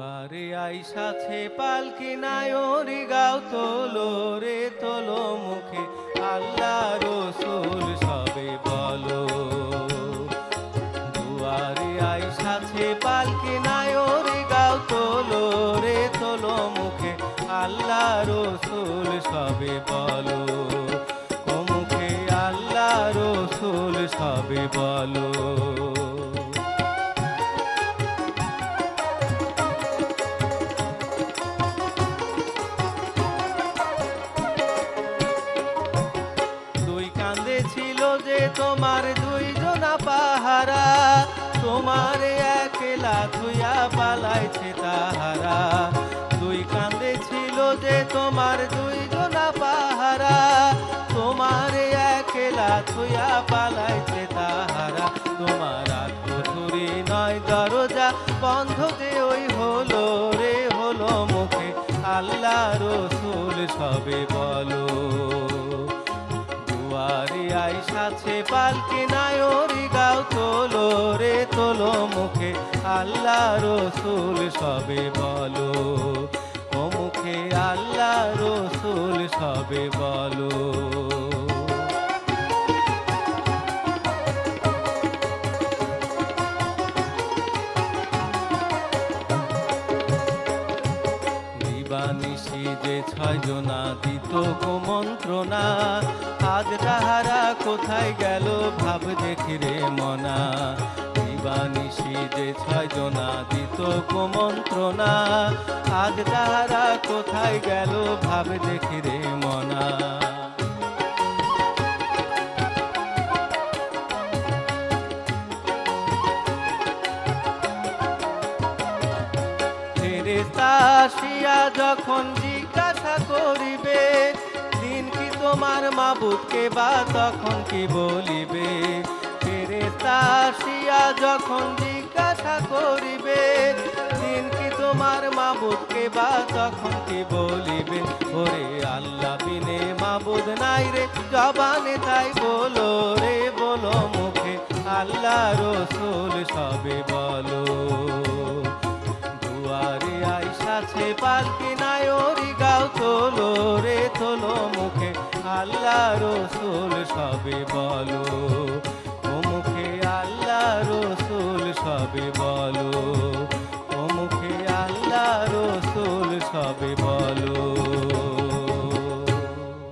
দুয়ারে আইসাছে পালকি নায়রি গাও তোলো রে তোলো মুখে আল্লাহ রসুল সবে বলো। দুয়ারে আইসাছে পালকি নায়রি গাও তোলো রে তোলো মুখে আল্লাহ রসুল সবে বলো। ও মুখে আল্লাহ রসুল সবে বলো। ছিল যে তোমার দুইজনা পাহারা, তোমার একলা থুইয়া পালাইছে তাহারা। দুই কান্দে ছিল যে তোমার দুইজনা পাহারা, তোমার একলা থুইয়া পালাইছে তাহারা। তোমার আত্মধুরি নয় দরজা বন্ধ যে ওই হলো রে হলো মুখে আল্লাহ রসুল সবে বলো। দুয়ারে আইসাছে পালকি নায়রি গাও তোলো রে তোলো মুখে আল্লাহ রসুল সবে বলো। ও মুখে আল্লাহ রসুল সবে বলো। নিবানিশি যে ছয়জনা দিত কুমন্ত্রণা, আজ তাহারা কোথায় গেল ভাব দেখি রে মনা। নিবানিশি যে ছয়জনা দিত কুমন্ত্রণা, আজ তাহারা কোথায় গেল ভাব দেখি রে মনা। ফেরেশতা আসিয়া যখন জিজ্ঞাসা করিবে, দিন কি তোমার মাবুদকে বা তখন কি বলিবে। ফেরেশতা আসিয়া যখন জিজ্ঞাসা করিবে, দিন কি তোমার মাবুদকে বা তখন কি বলিবে। ওরে আল্লাহ বিনে মাবুদ নাই রে জবানে তাই বলো রে বলো মুখে আল্লাহ রসুল সবে বলো। দুয়ারে আইসাছে পালকি নায়রি গাও তোলো রে তোলো মুখে আল্লাহ রসুল সবে বলো। ও মুখে আল্লাহ রসুল সবে বলো। ও মুখে আল্লাহ রসুল সবে বলো।